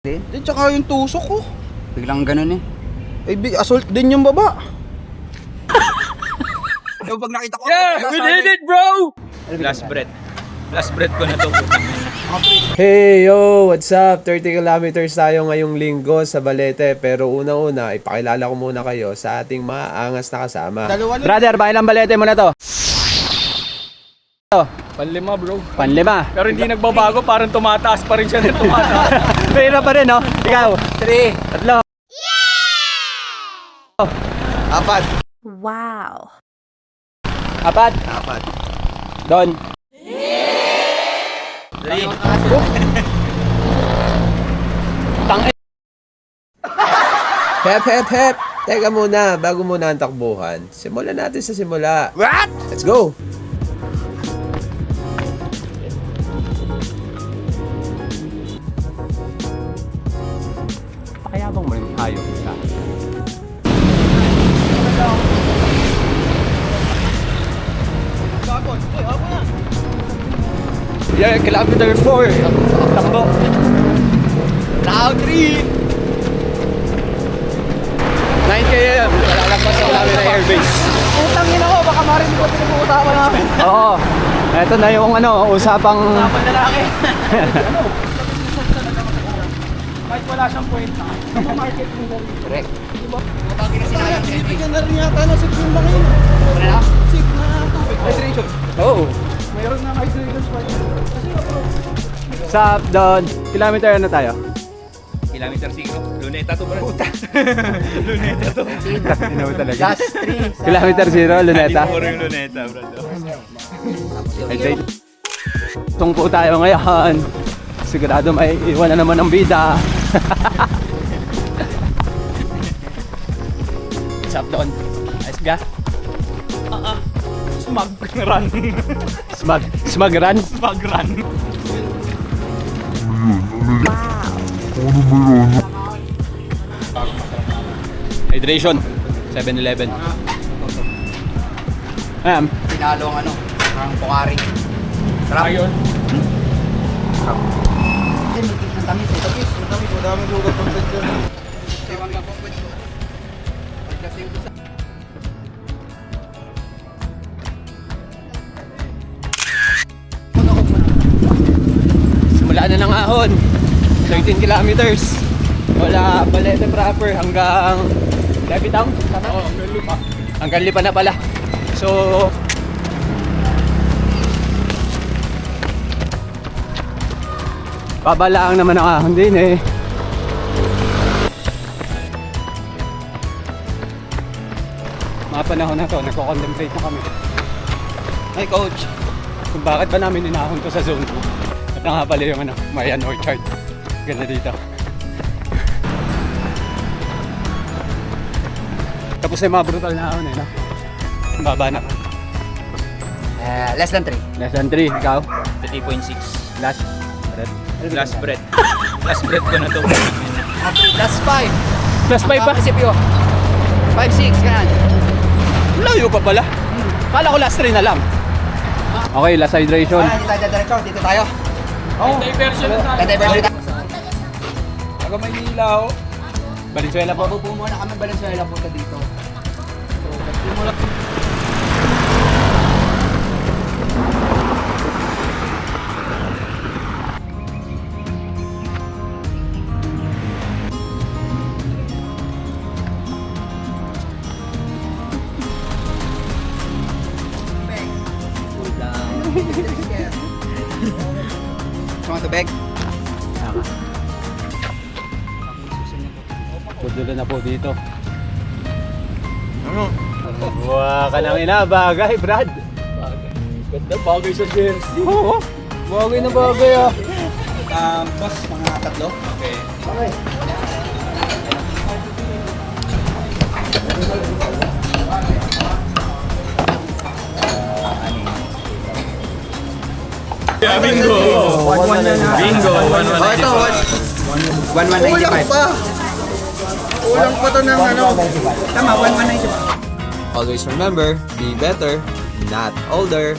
Di, tsaka yung tusok ko. Biglang ganun eh. Eh, big assault din yung baba. Yung pag nakita ko, Yeah, we did it, bro! Last breath. Last breath ko na to. Hey yo, what's up? 30 kilometers tayo ngayong linggo sa Balete. Pero unang-una, ipakilala ko muna kayo sa ating maangas na kasama. Dalawa lang. Brother, ilang balete mo na to? Panlima, bro. Panlima. Pero hindi nagbabago, parang tumataas pa rin siya na tumataas. Pera pa rin, no? Ikaw? 3. Tatlo. Apat. Wow. Apat. Apat. Don. 3. Hep, hep, hep! Teka muna, bago muna ang takbuhan. Simulan natin sa simula. What? Let's go! Pakayabang mo rin hayop ka. Yeah, kilometer 4. Takbo. Round 3. 9 km. Lalagpas ako namin ng airbase. Putang ina ko, baka marinig ko sa putawa namin. Oo. Ito na yung usapang... Apat na laki. Kahit wala siyang kwenta. Market mo na rin. Correct. Bibigyan na rin yata na sip yung bangin. Wala na? Sip na tubig. Hydration. Oo. Mayroon na hydration spot. Sa doon, kilometer na tayo? Kilometer 0. Luneta to, bro. Luneta to. Tinaw talaga. Last 3. Kilometer 0, Luneta. Puro yung luneta, bro. Hydrate. Tungko tayo ngayon. Sigurado may iwan na naman ang bida. What's up doon? Ayos ka? Smug run. Smug run? Smug run. Hydration. 7-Eleven. Ayan. Pinalo ang ang Pocari. Sarap. Ayun. Ang tamis. Madaming sugat ng pwede. Simula na ng ahon. 13 kilometers. Wala Balete proper hanggang Levittown. Tama? Oo, hanggang Lipa. Hanggang Lipa na pala. So, babalaang naman ang ahon din eh. Mga panahon na to, nagko-contemplate na kami. Ay coach, kung bakit ba namin inahon to sa zone 2? At nga pala yung Mayan Orchard. Ganda dito. Tapos na yung mga brutal na ahon eh, no? Baba na. Less than 3. Less than 3, ikaw? 3.6. Last. Last breath. Last breath ko na to. Last 5. Plus 5 pa? Sipyo. 5-6, ganyan. Layo pa pala. Kala ko last 3 na lang. Okay, last hydration. Hindi tayo diretso. Dito tayo. Diversion na tayo. Diversion tayo. Taga Maynila, oh. Valenzuela po. Mabupo muna kami Valenzuela punta dito. Mga tubig. Pudulo na po dito. Ano? Buwa ka nang inabagay, Brad. Ganda bagay sa jersey. Oo. Bagay na bagay ah. Boss, mga tatlo. Okay. Yeah, bingo! Bingo! Oh, ito. 1195. Kulang pa. Kulang pa to ng ano. Tama, 1195. Always remember, be better, not older.